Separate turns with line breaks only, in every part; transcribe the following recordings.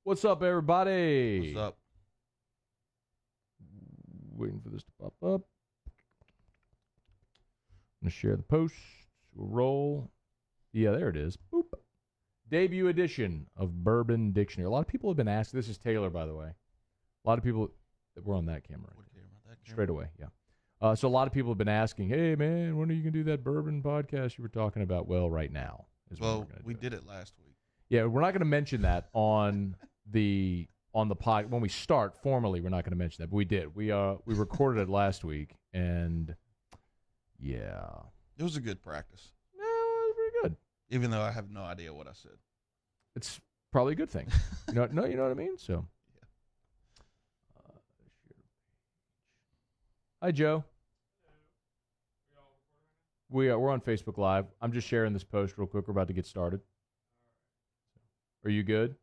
What's up, everybody?
What's up?
Waiting for this to pop up. I'm going to share the post. We'll roll. Yeah, there it is. Boop. Debut edition of Bourbon Dictionary. A lot of people have been asking. This is Taylor, by the way. A lot of people. We're on that camera.
What camera? That camera?
Straight away, yeah. So a lot of people have been asking, hey, man, when are you going to do that bourbon podcast you were talking about? Well, right now is when we're
Well,
going to
we
do
did it last week.
Yeah, we're not going to mention that on the pod when we start formally. We're not going to mention that, but we did. We recorded it last week, and yeah,
It was a good practice,
it was pretty good.
even though I have no idea what I said.
It's probably a good thing. You know what I mean. So, hi, Joe. We're on Facebook Live. I'm just sharing this post real quick. We're about to get started. Are you good?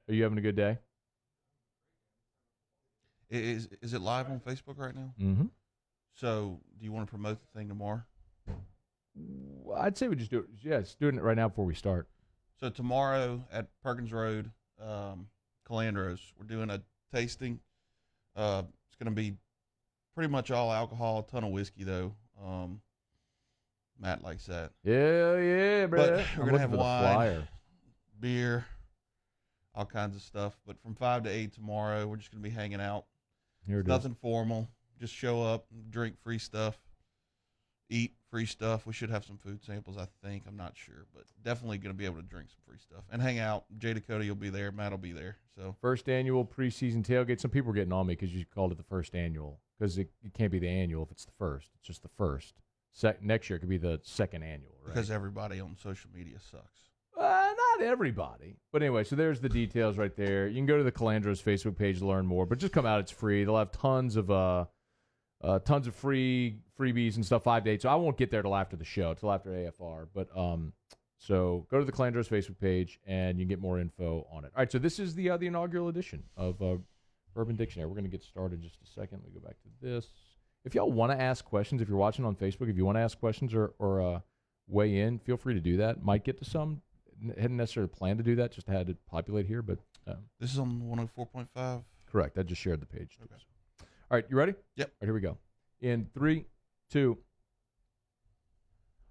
Are you having a good day?
Is it live on Facebook right now?
Mm-hmm.
So, do you want to promote the thing tomorrow?
I'd say we just do it. Yeah, it's doing it right now before we start.
So tomorrow at Perkins Road, Calandros, we're doing a tasting. It's going to be pretty much all alcohol, a ton of whiskey though. Matt likes that.
Yeah, bro.
But we're going to have wine,
flyer.
beer, all kinds of stuff. But from 5 to 8 tomorrow, we're just going to be hanging out.
Here it is.
Nothing formal. Just show up, drink free stuff, eat free stuff. We should have some food samples, I think. I'm not sure, but definitely going to be able to drink some free stuff and hang out. Jay Dakota will be there. Matt will be there. So
First annual preseason tailgate. Some people are getting on me because you called it the first annual because it can't be the annual if it's the first. It's just the first. Next year it could be the second annual, right?
because everybody on social media sucks.
Not everybody. But anyway, so there's the details right there. You can go to the Calandros Facebook page to learn more, but just come out. It's free. They'll have tons of freebies and stuff 5 days. So I won't get there till after the show, till after AFR. But so go to the Calandros Facebook page and you can get more info on it. All right, so this is the inaugural edition of Bourbon Dictionary. We're going to get started in just a second. Let me go back to this. If y'all want to ask questions, if you're watching on Facebook, if you want to ask questions or weigh in, feel free to do that. Might get to some. Hadn't necessarily planned to do that, just had it populate here. But
This is on 104.5.
correct. I just shared the page. Too.
Okay.
All right, you ready?
Yep.
All right, here we go. In 3, 2.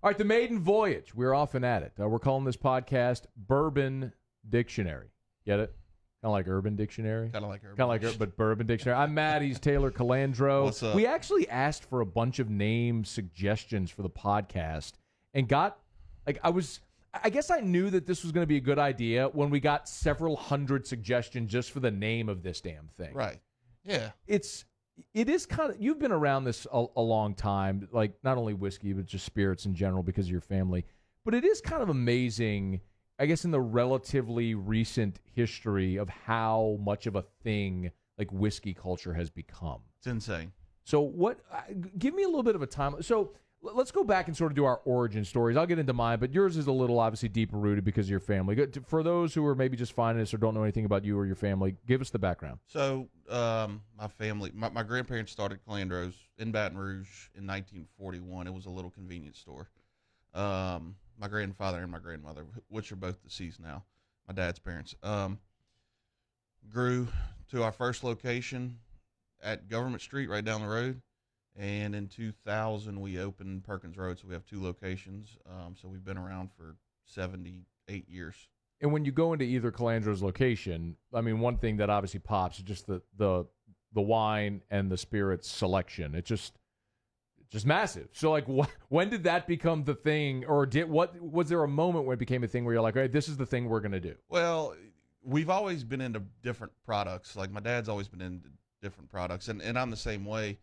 All right, the maiden voyage. We're often at it. We're calling this podcast Bourbon Dictionary. Get it? Kind of like Urban Dictionary.
Kind of like
But Bourbon Dictionary. I'm Matt. He's Taylor Calandro.
What's up?
We actually asked for a bunch of name suggestions for the podcast and got, I guess I knew that this was going to be a good idea when we got several hundred suggestions just for the name of this damn thing.
Right. Yeah.
It is kind of, you've been around this a long time, like not only whiskey, but just spirits in general because of your family. But it is kind of amazing, I guess, in the relatively recent history of how much of a thing like whiskey culture has become.
It's insane.
So give me a little bit of a time. So let's go back and sort of do our origin stories. I'll get into mine, but yours is a little obviously deeper rooted because of your family. For those who are maybe just finding this or don't know anything about you or your family, give us the background.
So my family, my grandparents started Calandros in Baton Rouge in 1941. It was a little convenience store. My grandfather and my grandmother, which are both deceased now, my dad's parents, grew to our first location at Government Street right down the road. And in 2000, we opened Perkins Road, so we have 2 locations. So we've been around for 78 years.
And when you go into either Calandro's location, I mean, one thing that obviously pops is just the wine and the spirits selection. It's just massive. So, like, when did that become the thing, or was there a moment when it became a thing where you're like, all right, this is the thing we're going to do?
Well, we've always been into different products. Like, my dad's always been into different products, and I'm the same way.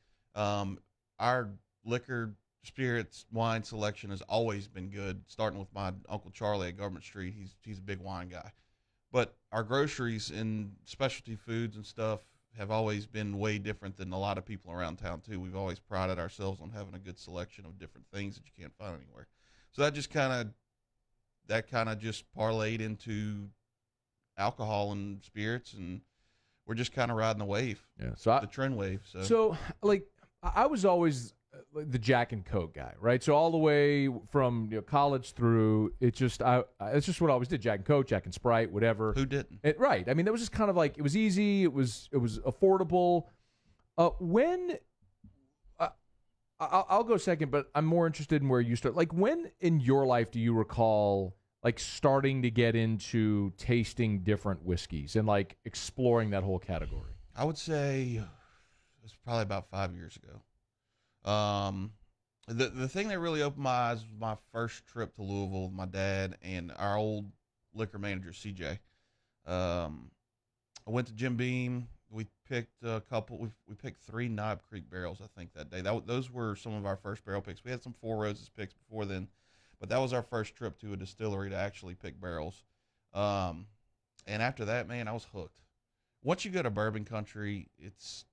Our liquor, spirits, wine selection has always been good, starting with my Uncle Charlie at Government Street. He's a big wine guy. But our groceries and specialty foods and stuff have always been way different than a lot of people around town, too. We've always prided ourselves on having a good selection of different things that you can't find anywhere. So that just kind of just parlayed into alcohol and spirits, and we're just kind of riding the wave.
Yeah. So
the trend wave.
So, like, I was always the Jack and Coke guy, right? So all the way from college through, it's just what I always did: Jack and Coke, Jack and Sprite, whatever.
Who didn't?
Right. I mean, that was just kind of like, it was easy. It was affordable. When I'll go second, but I'm more interested in where you start. Like, when in your life do you recall like starting to get into tasting different whiskeys and like exploring that whole category?
I would say it's probably about 5 years ago. The thing that really opened my eyes was my first trip to Louisville with my dad and our old liquor manager, CJ. I went to Jim Beam. We picked a couple. We picked 3 Knob Creek barrels, I think, that day. Those were some of our first barrel picks. We had some Four Roses picks before then, but that was our first trip to a distillery to actually pick barrels. And after that, man, I was hooked. Once you go to bourbon country, it's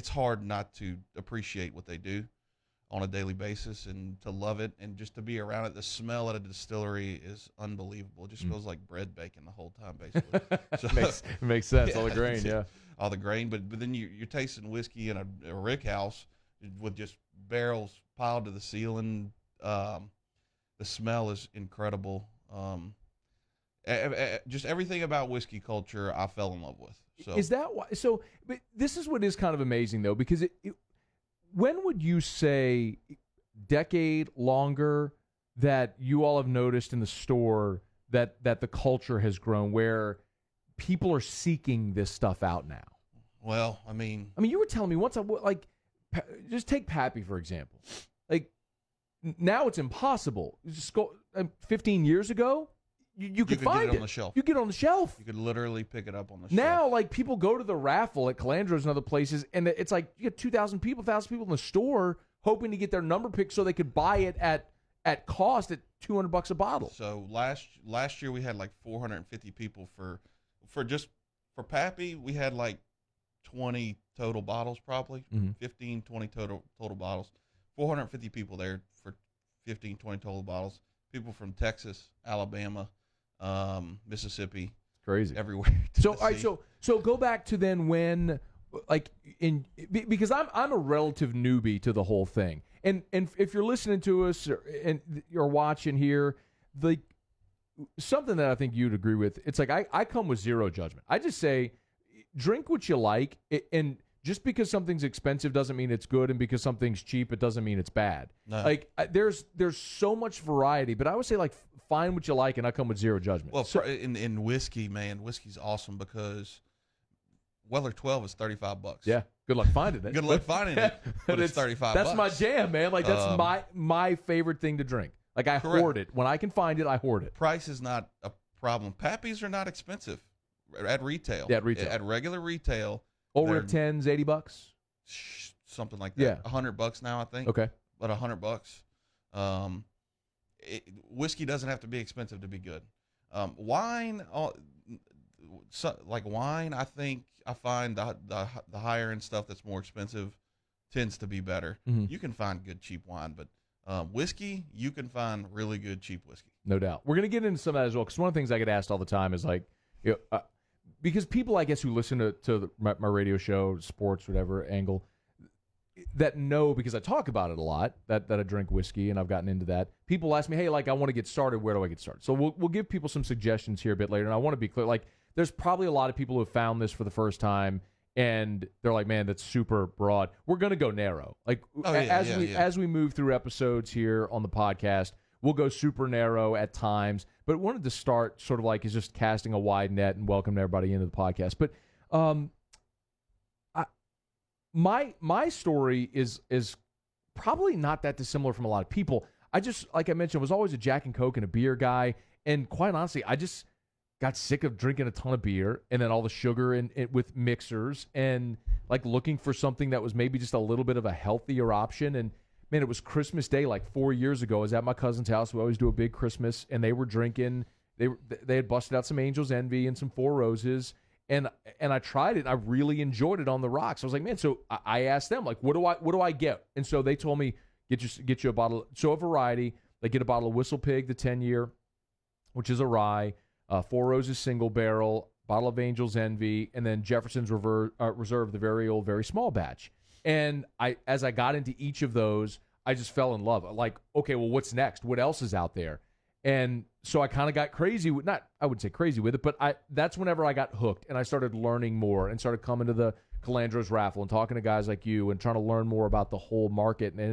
hard not to appreciate what they do on a daily basis and to love it and just to be around it. The smell at a distillery is unbelievable. It just feels like bread baking the whole time, basically. So,
makes sense. All the grain, yeah.
All the grain, but then you're tasting whiskey in a rick house with just barrels piled to the ceiling. The smell is incredible. Just everything about whiskey culture I fell in love with. So
is that why? So, but this is what is kind of amazing though, because when would you say, decade, longer, that you all have noticed in the store that the culture has grown where people are seeking this stuff out now?
Well, I mean,
you were telling me once, just take Pappy for example. Like, now it's impossible. Just go 15 years ago. You could find
get it on the shelf.
You get it on the shelf.
You could literally pick it up on the shelf.
Now, like, people go to the raffle at Calandro's and other places, and it's like you get 2,000 people, 1,000 people in the store hoping to get their number picked so they could buy it at cost at $200 a bottle.
So last year we had like 450 people for Pappy. We had like 20 total bottles, probably 15, 20 total bottles. 450 people there for 15, 20 total bottles. People from Texas, Alabama, Mississippi,
crazy
everywhere.
So, all right, so go back to then when, like, because I'm a relative newbie to the whole thing, and if you're listening to us and you're watching here, something that I think you'd agree with, it's like I come with zero judgment. I just say, drink what you like, and just because something's expensive doesn't mean it's good, and because something's cheap, it doesn't mean it's bad.
No.
Like, there's so much variety, but I would say, like, find what you like, and I come with zero judgment.
Well, in whiskey, man, whiskey's awesome because Weller 12 is $35.
Yeah, good luck finding it.
Good luck finding it, but it's $35.
That's my jam, man. Like, that's my favorite thing to drink. Like, I hoard it. When I can find it, I hoard it.
Price is not a problem. Pappies are not expensive at retail.
Yeah, at retail.
At regular retail.
Over 10s, $80?
Something like that.
Yeah.
$100 now, I think.
Okay.
But $100. Whiskey doesn't have to be expensive to be good. Wine, like wine, I think I find the higher end stuff that's more expensive tends to be better.
Mm-hmm.
You can find good cheap wine, but whiskey, you can find really good cheap whiskey.
No doubt. We're going to get into some of that as well, because one of the things I get asked all the time is like, because people, I guess, who listen to my radio show, sports, whatever angle, that know, because I talk about it a lot, that I drink whiskey and I've gotten into that. People ask me, hey, like, I want to get started. Where do I get started? So we'll give people some suggestions here a bit later. And I want to be clear, like, there's probably a lot of people who have found this for the first time and they're like, man, that's super broad. We're going to go narrow. Like, as we move through episodes here on the podcast, we'll go super narrow at times, but wanted to start sort of like is just casting a wide net and welcome everybody into the podcast. But my story is probably not that dissimilar from a lot of people. I just, like I mentioned, was always a Jack and Coke and a beer guy, and quite honestly, I just got sick of drinking a ton of beer and then all the sugar and with mixers, and like looking for something that was maybe just a little bit of a healthier option. And man, it was Christmas Day like 4 years ago. I was at my cousin's house. We always do a big Christmas, and they were drinking. They had busted out some Angel's Envy and some Four Roses, and I tried it. And I really enjoyed it on the rocks. I was like, man. So I asked them, like, what do I get? And so they told me, get you a bottle. So a variety. They get a bottle of Whistle Pig, the 10-year, which is a rye, Four Roses single barrel, bottle of Angel's Envy, and then Jefferson's Reserve, the very old, very small batch. And as I got into each of those, I just fell in love. Like, okay, well, what's next? What else is out there? And so I kind of got crazy with, not, I wouldn't say crazy with it, but that's whenever I got hooked and I started learning more and started coming to the Calandros raffle and talking to guys like you and trying to learn more about the whole market. And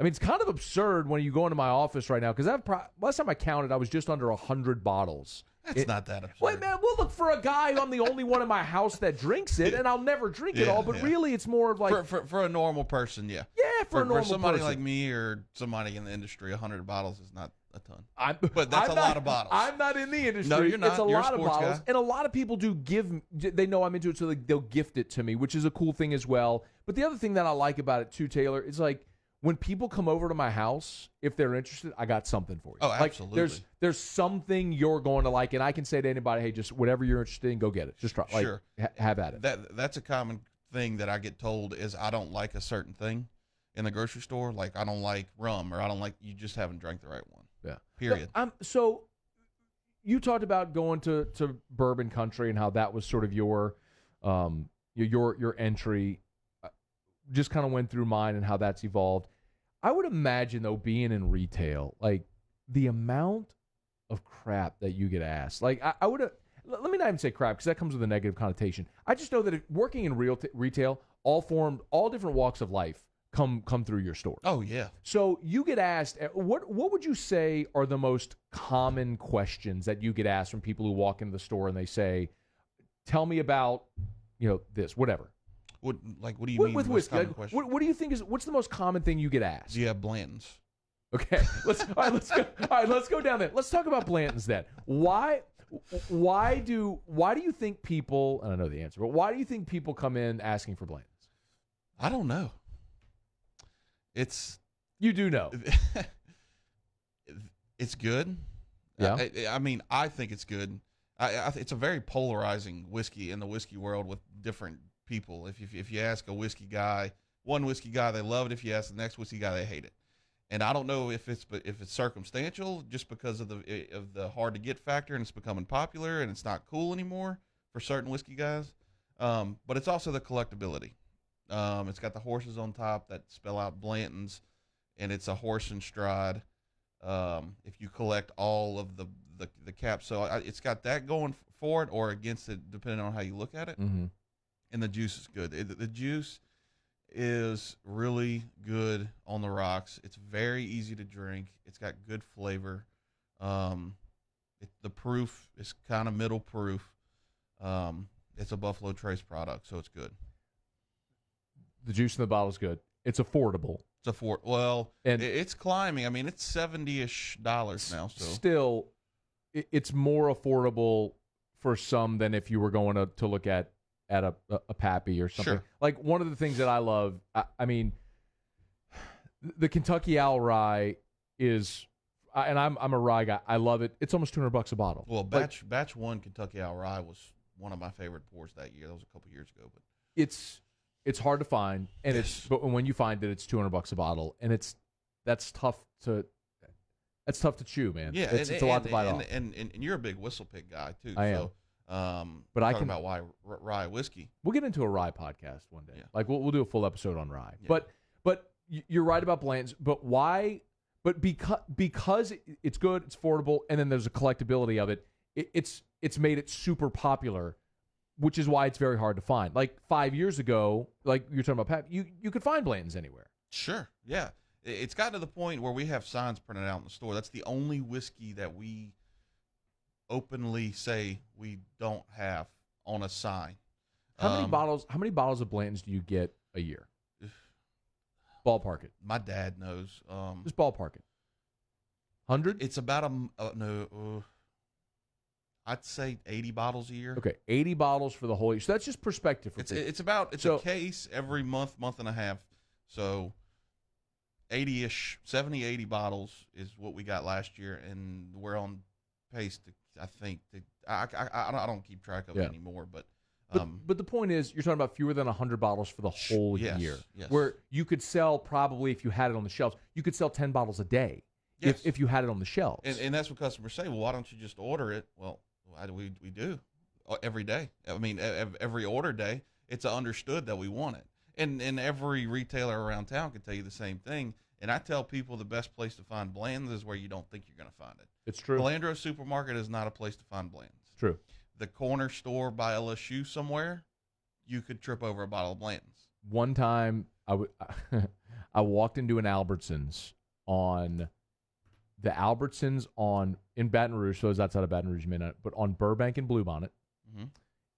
it's kind of absurd when you go into my office right now, because last time I counted, I was just under 100 bottles.
That's not that absurd.
Wait, man, well, look, for a guy, I'm the only one in my house that drinks it, and I'll never drink it all, but really it's more of like...
For a normal person, yeah.
Yeah, for a normal
person. For somebody
person.
like me or somebody in the industry, 100 bottles is not a ton.
But
that's a lot of bottles.
I'm not in the industry.
No, you're not.
It's a
You're
lot
a
of
sports
bottles.
guy.
And a lot of people they know I'm into it, so they'll gift it to me, which is a cool thing as well. But the other thing that I like about it too, Taylor, is like, when people come over to my house, if they're interested, I got something for you.
Oh, absolutely.
Like, there's something you're going to like, and I can say to anybody, hey, just whatever you're interested in, go get it. Just try. Like,
sure.
Have at it.
That's a common thing that I get told is I don't like a certain thing in the grocery store. Like, I don't like rum, or I don't like, you just haven't drank the right one.
Yeah.
Period.
So you talked about going to bourbon country and how that was sort of your entry. Just kind of went through mine and how that's evolved. I would imagine, though, being in retail, like the amount of crap that you get asked. Like, I would have, let me not even say crap, because that comes with a negative connotation. I just know that working in retail, all different walks of life come through your store.
Oh, yeah.
So you get asked, what would you say are the most common questions that you get asked from people who walk into the store and they say, tell me about, this, whatever.
What do you mean
with whiskey? What do you think what's the most common thing you get asked?
Do you have Blanton's?
Okay, let's go down there. Let's talk about Blanton's then. Why do you think people? I don't know the answer, but why do you think people come in asking for Blanton's?
I don't know.
You do know.
It's good.
Yeah.
I think it's good. It's a very polarizing whiskey in the whiskey world with different people. If you ask one whiskey guy, they love it. If you ask the next whiskey guy, they hate it. And I don't know if it's circumstantial, just because of the hard to get factor, and it's becoming popular and it's not cool anymore for certain whiskey guys. But it's also the collectability. It's got the horses on top that spell out Blanton's, and it's a horse and stride. If you collect all of the caps, so it's got that going for it or against it, depending on how you look at it.
Mm-hmm.
And the juice is good. The juice is really good on the rocks. It's very easy to drink. It's got good flavor. The proof is kind of middle proof. It's a Buffalo Trace product, so it's good.
The juice in the bottle is good. It's affordable.
It's climbing. I mean, it's $70-ish now. So
still, it's more affordable for some than if you were going to look at a Pappy or something.
Sure.
Like, one of the things that I love, the Kentucky Owl Rye is, and I'm a rye guy. I love it. It's almost $200 a bottle.
Well, batch one Kentucky Owl Rye was one of my favorite pours that year. That was a couple years ago, but
it's hard to find, and
yes.
but when you find it, it's $200 a bottle, and that's tough to chew, man.
Yeah,
it's a lot to bite off.
And you're a big whistle pig guy too.
I am. But I can
about why rye whiskey.
We'll get into a rye podcast one day.
Yeah.
Like we'll do a full episode on rye.
Yeah.
But you're right about Blanton's. But why? But because it's good, it's affordable, and then there's a collectability of it. It's made it super popular, which is why it's very hard to find. Like 5 years ago, like you're talking about, Pat, you could find Blanton's anywhere.
Sure. Yeah. It's gotten to the point where we have signs printed out in the store. That's the only whiskey that we openly say we don't have on a sign.
How many bottles of Blanton's do you get a year? Ballpark it.
My dad knows.
Just ballpark it. 100?
It's about I'd say 80 bottles a year.
Okay, 80 bottles for the whole year. So that's just perspective for people.
It's a case every month and a half. So 80-ish, 70, 80 bottles is what we got last year, and we're on pace to, I think, I don't keep track of it anymore, but
the point is, you're talking about fewer than 100 bottles for the whole year.
Yes.
Where you could sell, probably, if you had it on the shelves, you could sell 10 bottles a day if you had it on the shelves.
And that's what customers say. Well, why don't you just order it? Well, we do every day. I mean, every order day, it's understood that we want it. And every retailer around town can tell you the same thing. And I tell people the best place to find Bland's is where you don't think you're going to find it.
It's true.
Calandro Supermarket is not a place to find Bland's.
True.
The corner store by LSU somewhere, you could trip over a bottle of Bland's.
One time, I walked into an Albertsons in Baton Rouge, so it's outside of Baton Rouge, but on Burbank and Bluebonnet.
Mm-hmm.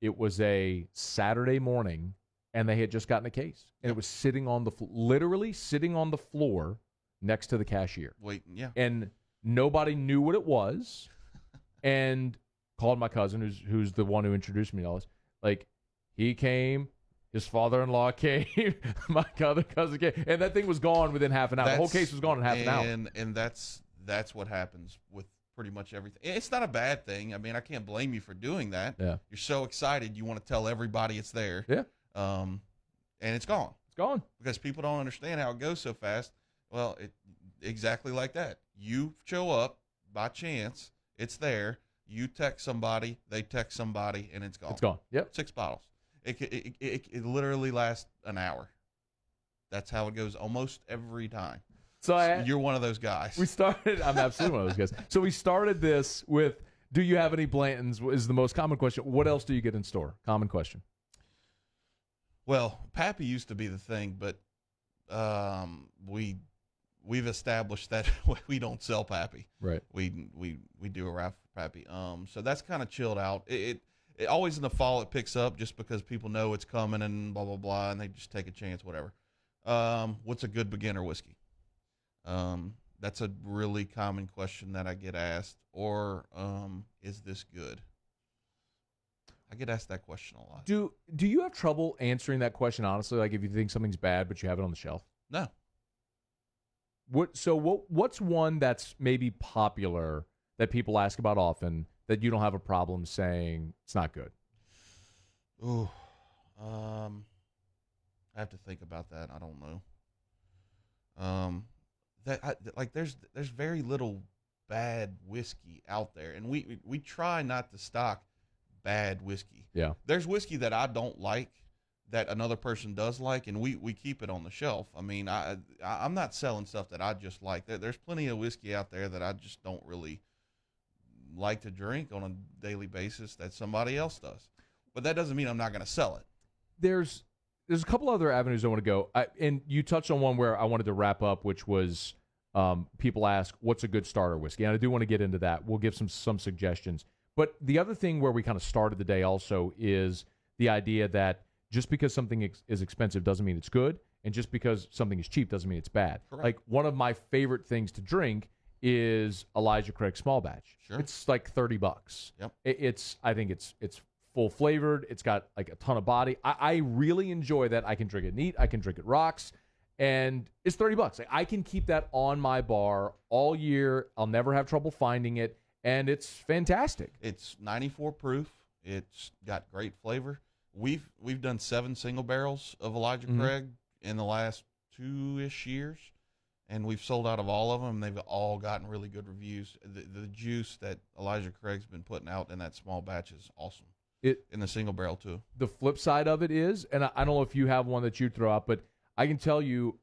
It was a Saturday morning, and they had just gotten a case, and it was sitting on literally sitting on the floor next to the cashier.
Waiting, yeah.
And nobody knew what it was, and called my cousin, who's the one who introduced me to all this. Like, he came, his father-in-law came, my other cousin came, and that thing was gone within half an hour. The whole case was gone in half an hour.
And that's what happens with pretty much everything. It's not a bad thing. I mean, I can't blame you for doing that.
Yeah.
You're so excited, you want to tell everybody it's there.
Yeah.
And it's gone.
It's gone.
Because people don't understand how it goes so fast. Well, exactly like that. You show up by chance, it's there. You text somebody, they text somebody, and it's gone.
It's gone. Yep.
6 bottles. It literally lasts an hour. That's how it goes almost every time. So you're one of those guys.
I'm absolutely one of those guys. So we started this with, do you have any Blanton's is the most common question. What else do you get in store? Common question.
Well, Pappy used to be the thing, but we've established that we don't sell Pappy.
Right.
We do a raffle for Pappy. So that's kind of chilled out. It always in the fall it picks up just because people know it's coming and blah blah blah, and they just take a chance, whatever. What's a good beginner whiskey? That's a really common question that I get asked. Or is this good? I get asked that question a lot.
Do you have trouble answering that question honestly? Like if you think something's bad but you have it on the shelf?
No.
What's one that's maybe popular that people ask about often that you don't have a problem saying it's not good?
Ooh, I have to think about that. I don't know. There's very little bad whiskey out there, and we try not to stock bad whiskey.
Yeah.
There's whiskey that I don't like that another person does like, and we keep it on the shelf. I mean, I'm not selling stuff that I just like. There's plenty of whiskey out there that I just don't really like to drink on a daily basis that somebody else does. But that doesn't mean I'm not going to sell it.
There's a couple other avenues I want to go. And you touched on one where I wanted to wrap up, which was people ask, what's a good starter whiskey? And I do want to get into that. We'll give some suggestions. But the other thing where we kind of started the day also is the idea that just because something is expensive doesn't mean it's good, and just because something is cheap doesn't mean it's bad.
Correct.
Like one of my favorite things to drink is Elijah Craig Small Batch.
Sure.
It's like $30.
Yep.
I think it's full flavored. It's got like a ton of body. I really enjoy that. I can drink it neat. I can drink it rocks, and it's $30. Like I can keep that on my bar all year. I'll never have trouble finding it, and it's fantastic.
It's 94 proof. It's got great flavor. We've done 7 single barrels of Elijah Craig in the last 2-ish years, and we've sold out of all of them. They've all gotten really good reviews. The juice that Elijah Craig's been putting out in that small batch is awesome. In the single barrel too. The
flip side of it is, and I don't know if you have one that you'd throw out, but I can tell you,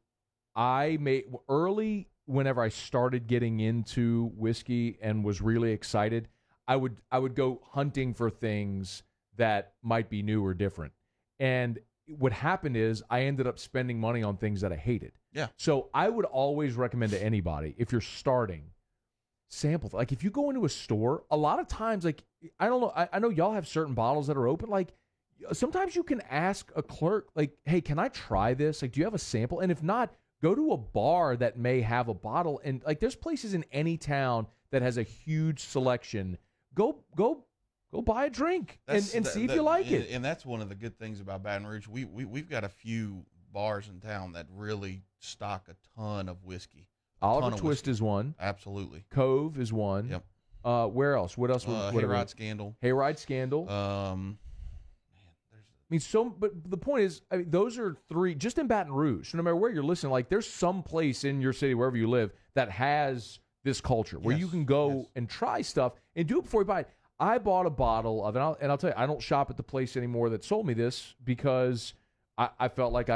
early whenever I started getting into whiskey and was really excited, I would go hunting for things that might be new or different. And what happened is I ended up spending money on things that I hated.
Yeah.
So I would always recommend to anybody, if you're starting, sample. Like if you go into a store, a lot of times, like, I don't know, I know y'all have certain bottles that are open. Like sometimes you can ask a clerk, like, hey, can I try this? Like, do you have a sample? And if not, go to a bar that may have a bottle. And like there's places in any town that has a huge selection. Go buy a drink and see if you like it.
And that's one of the good things about Baton Rouge. We've got a few bars in town that really stock a ton of whiskey.
Oliver Twist is one.
Absolutely.
Cove is one.
Yep.
Where else? What else?
Hayride Scandal.
Hayride Scandal. But the point is, those are 3 just in Baton Rouge. So no matter where you're listening, like there's some place in your city, wherever you live, that has this culture where you can go and try stuff and do it before you buy it. I bought a bottle of it, and I'll tell you, I don't shop at the place anymore that sold me this because I felt like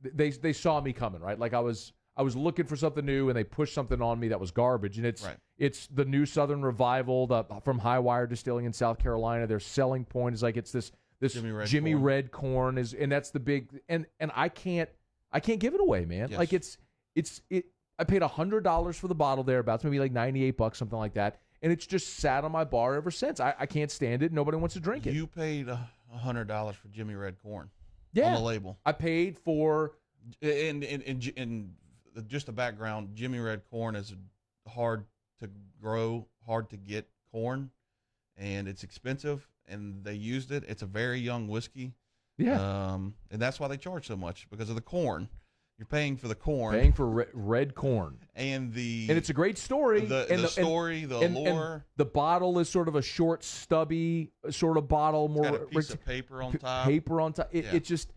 they saw me coming, right? Like I was looking for something new, and they pushed something on me that was garbage. And it's the new Southern Revival from High Wire Distilling in South Carolina. Their selling point is like it's this Jimmy Red Corn is, and that's the big and I can't give it away, man.
Yes.
Like it's I paid $100 for the bottle thereabouts, maybe like $98, something like that, and it's just sat on my bar ever since. I can't stand it. Nobody wants to drink it.
You paid $100 for Jimmy Red Corn.
Yeah,
on the label.
I paid for
in just the background. Jimmy Red Corn is hard to grow, hard to get corn, and it's expensive. And they used it. It's a very young whiskey.
Yeah.
And that's why they charge so much, because of the corn. You're paying for the corn.
Paying for red corn.
And
it's a great story.
The allure.
And the bottle is sort of a short, stubby sort of bottle.
It's got a piece of paper on top.
It just,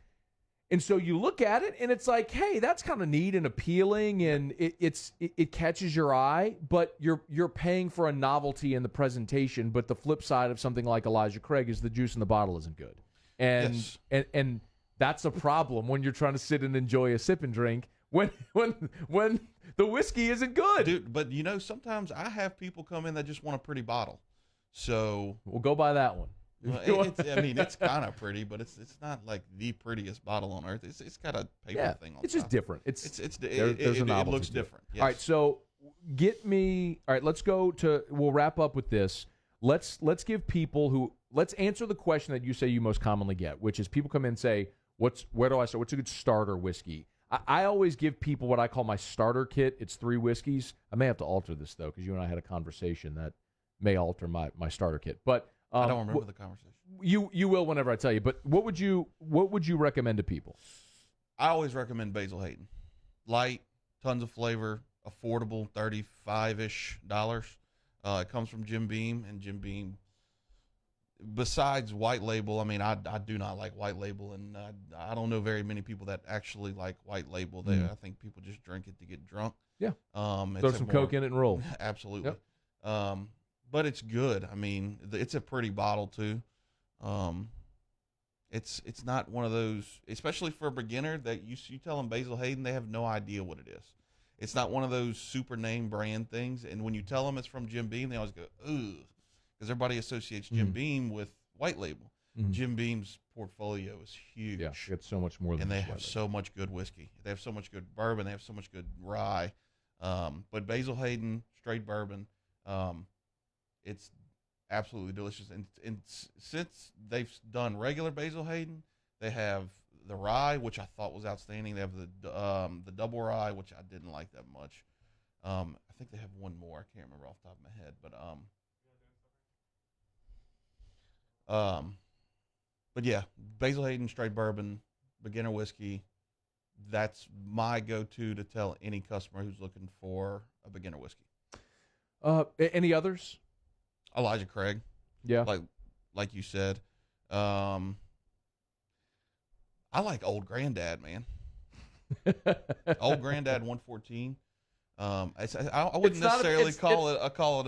and so you look at it and it's like, hey, that's kind of neat and appealing, and it catches your eye, but you're paying for a novelty in the presentation. But the flip side of something like Elijah Craig is the juice in the bottle isn't good, and
yes.
and that's a problem when you're trying to sit and enjoy a sip and drink when the whiskey isn't good.
Dude, but sometimes I have people come in that just want a pretty bottle, so
we'll go buy that one.
It's kind of pretty, but it's not like the prettiest bottle on earth. It's got a paper thing on
it's
top.
just different.
It looks different. Yes.
All right, so we'll wrap up with this. Let's give people let's answer the question that you say you most commonly get, which is people come in and say, where do I start? What's a good starter whiskey? I always give people what I call my starter kit. It's 3 whiskeys. I may have to alter this though, because you and I had a conversation that may alter my starter kit, but
I don't remember the conversation.
You will whenever I tell you. But what would you recommend to people?
I always recommend Basil Hayden. Light, tons of flavor, affordable, $35-ish. It comes from Jim Beam, and Jim Beam, besides White Label, I do not like White Label, and I don't know very many people that actually like White Label. I think people just drink it to get drunk.
Yeah.
Throw
some Coke in it and roll.
Absolutely.
Yep.
But it's good. It's a pretty bottle too. It's not one of those, especially for a beginner, that you tell them Basil Hayden, they have no idea what it is. It's not one of those super name brand things. And when you tell them it's from Jim Beam, they always go, ugh, because everybody associates Jim Beam with White Label. Mm-hmm. Jim Beam's portfolio is huge.
Yeah, it's so much more than
and they have so much good whiskey. They have so much good bourbon. They have so much good rye. But Basil Hayden, straight bourbon, it's absolutely delicious. And since they've done regular Basil Hayden, they have the rye, which I thought was outstanding. They have the double rye, which I didn't like that much. I think they have one more. I can't remember off the top of my head, but yeah, Basil Hayden, straight bourbon, beginner whiskey. That's my go-to to tell any customer who's looking for a beginner whiskey.
Any others?
Elijah Craig.
Yeah.
Like you said. I like Old Granddad, man. Old Granddad 114. I wouldn't necessarily call it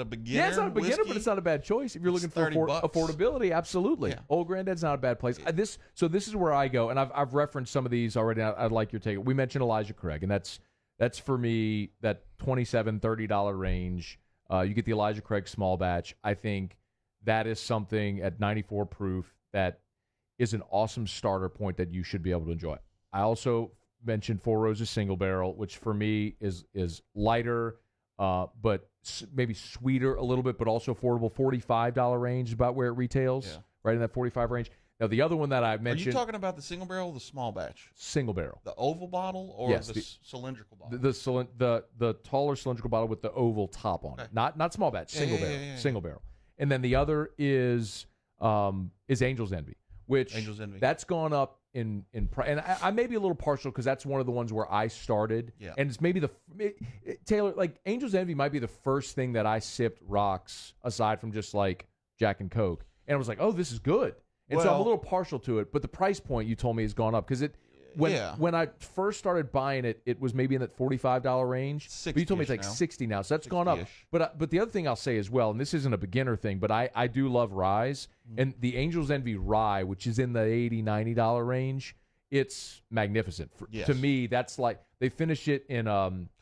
a beginner.
Yeah, it's not a beginner,
whiskey,
but it's not a bad choice if you're looking for affordability. Absolutely,
yeah.
Old Granddad's not a bad place. This is where I go, and I've referenced some of these already. I'd like your take. We mentioned Elijah Craig, and that's for me that $27-$30 range. You get the Elijah Craig small batch. I think that is something at 94 proof that is an awesome starter point that you should be able to enjoy. I also mentioned Four Roses single barrel, which for me is lighter, but maybe sweeter a little bit, but also affordable. $45 range is about where it retails, right in that 45 range. Now, the other one that I mentioned...
Are you talking about the single barrel or the small batch?
Single barrel.
The oval bottle or the cylindrical bottle?
The taller cylindrical bottle with the oval top on it. Not small batch, single barrel. Single barrel. And then the other is Angel's Envy, which that's gone up in price. And I may be a little partial because that's one of the ones where I started.
Yeah.
And it's maybe Taylor, like Angel's Envy might be the first thing that I sipped rocks aside from just like Jack and Coke. And I was like, oh, this is good. And so I'm a little partial to it, but the price point you told me has gone up because when I first started buying it, it was maybe in that $45 range. But you told me it's like $60 now, so that's gone up. But the other thing I'll say as well, and this isn't a beginner thing, but I do love ryes, and the Angel's Envy rye, which is in the $80-$90 range, it's magnificent.
Yes.
To me, that's like they finish it in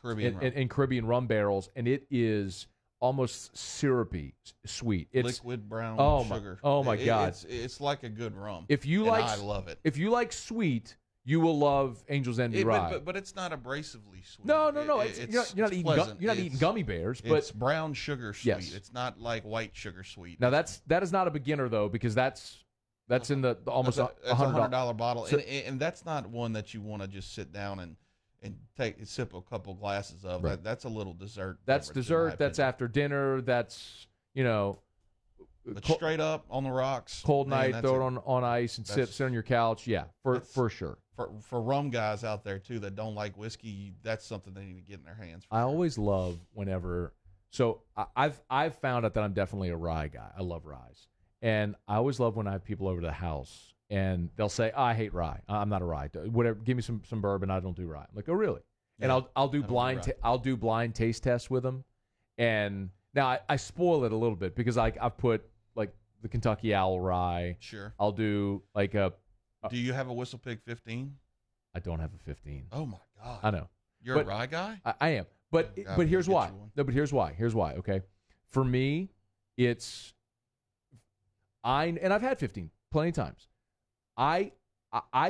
Caribbean rum.
in Caribbean rum barrels, and it is almost syrupy sweet. It's
liquid brown sugar.
My God.
It's like a good rum.
If you
I love it.
If you like sweet, you will love Angel's Envy Rye.
But it's not abrasively sweet.
No. You're not eating gummy bears, but
it's brown sugar sweet.
Yes.
It's not like white sugar sweet.
Now that is not a beginner though, because that's in the almost
$100 bottle,
So,
and that's not one that you want to just sit down and sip a couple glasses of.
Right.
That's a little dessert.
That's
beverage,
dessert. That's
opinion.
after dinner. That's
But straight up on the rocks,
cold
man,
night, throw it on ice and sit on your couch. Yeah, for sure.
For rum guys out there too that don't like whiskey, that's something they need to get in their hands.
I always love whenever. So I've found out that I'm definitely a rye guy. I love ryes, and I always love when I have people over to the house and they'll say, "I hate rye. I'm not a rye. Whatever. Give me some bourbon. I don't do rye." I'm like, "Oh, really?" And
Yeah,
I'll do blind taste tests with them, and now I spoil it a little bit because I've put like the Kentucky Owl rye.
Sure.
I'll do like a.
Do you have a Whistle Pig 15?
I don't have a 15.
Oh my God!
I know.
You're a rye guy.
I am, but
Oh, God,
but here's
get
why.
you one.
No, but here's why. Here's why. Okay, for me, it's and I've had 15 plenty of times. I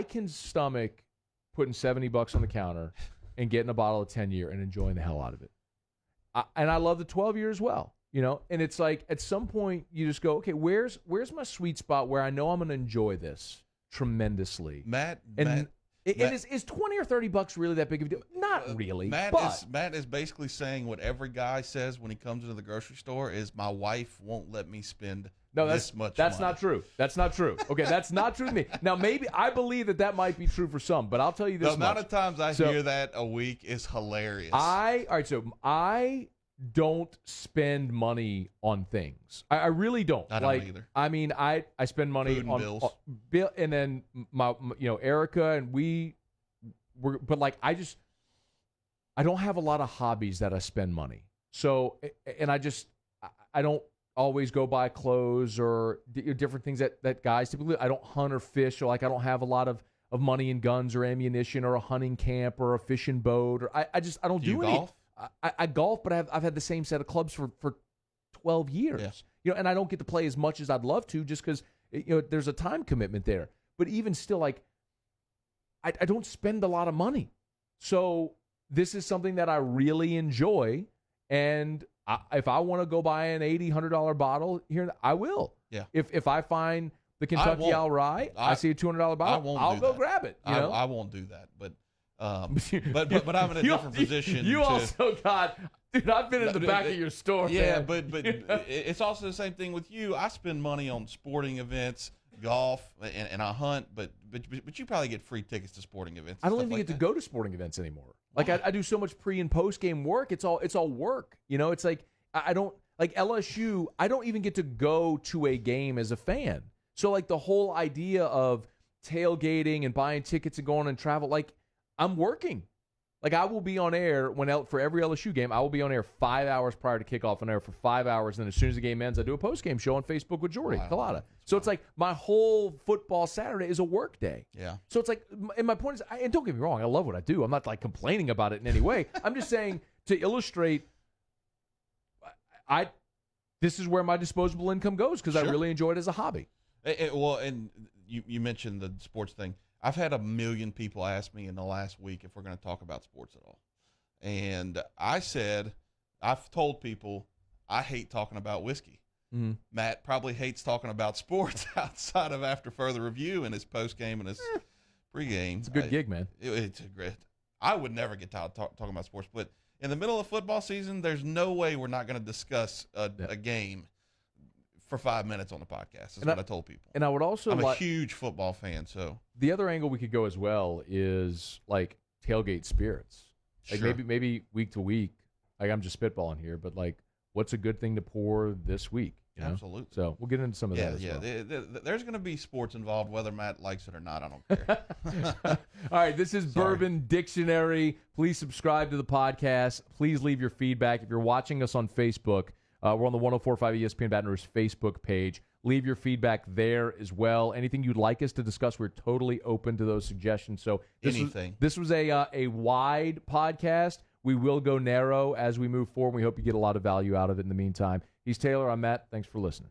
can stomach putting $70 on the counter and getting a bottle of 10-year and enjoying the hell out of it. And I love the 12-year as well. And it's like at some point you just go, okay, where's my sweet spot where I know I'm going to enjoy this tremendously.
Matt,
Is 20 or $30 really that big of a deal? Not really.
Matt is basically saying what every guy says when he comes into the grocery store is, my wife won't let me spend this much
that's
money.
not true. That's not true. Okay, that's not true to me. Now, maybe I believe that might be true for some, but I'll tell you this
The amount
much.
of times I hear that a week is hilarious.
So I don't spend money on things. I really don't.
I don't either.
I mean, I spend money
Food and
on
bills.
Bill, and then my Erica and but like I don't have a lot of hobbies that I spend money. So, and I don't always go buy clothes or different things that guys typically. I don't hunt or fish, or like I don't have a lot of money in guns or ammunition or a hunting camp or a fishing boat, or I don't do any.
Golf?
I golf, but I've had the same set of clubs for 12 years.
Yeah.
And I don't get to play as much as I'd love to, just because there's a time commitment there. But even still, like I don't spend a lot of money, so this is something that I really enjoy. And if I want to go buy an $100 bottle here, I will.
Yeah.
If I find the Kentucky Owl Rye, I see a $200 bottle, I'll go grab it.
I won't do that, but I'm in a different position.
You also got, dude. I've been in the back of your store.
Yeah,
man.
but it's also the same thing with you. I spend money on sporting events, golf, and I hunt. But you probably get free tickets to sporting events.
I don't even get to go to sporting events anymore. Like I do so much pre and post game work. It's all work. It's like I don't like LSU. I don't even get to go to a game as a fan. So like the whole idea of tailgating and buying tickets and going and travel, like I'm working. Like I will be on air for every LSU game. I will be on air 5 hours prior to kickoff, on air for 5 hours, and then as soon as the game ends, I do a post game show on Facebook with Jordy Collada. So it's like my whole football Saturday is a work day.
Yeah.
So it's like, and my point is, and don't get me wrong, I love what I do. I'm not like complaining about it in any way. I'm just saying to illustrate, this is where my disposable income goes because I really enjoy it as a hobby.
Well, and you mentioned the sports thing. I've had 1 million people ask me in the last week if we're going to talk about sports at all. And I've told people I hate talking about whiskey. Mm-hmm. Matt probably hates talking about sports outside of After Further Review and his post-game and his pregame.
It's a good gig, man.
It's a great. I would never get tired talking about sports, but in the middle of football season, there's no way we're not going to discuss a game for 5 minutes on the podcast. That's what I told people.
And I would also
I'm a huge football fan, so
the other angle we could go as well is like tailgate spirits. Like maybe week to week. Like I'm just spitballing here, but like what's a good thing to pour this week?
Absolutely.
So we'll get into some of that.
There's going to be sports involved, whether Matt likes it or not. I don't care.
All right, this is Bourbon Dictionary. Please subscribe to the podcast. Please leave your feedback. If you're watching us on Facebook, We're on the 104.5 ESPN Baton Rouge Facebook page. Leave your feedback there as well. Anything you'd like us to discuss, we're totally open to those suggestions. So this was a wide podcast. We will go narrow as we move forward. We hope you get a lot of value out of it in the meantime. He's Taylor. I'm Matt. Thanks for listening.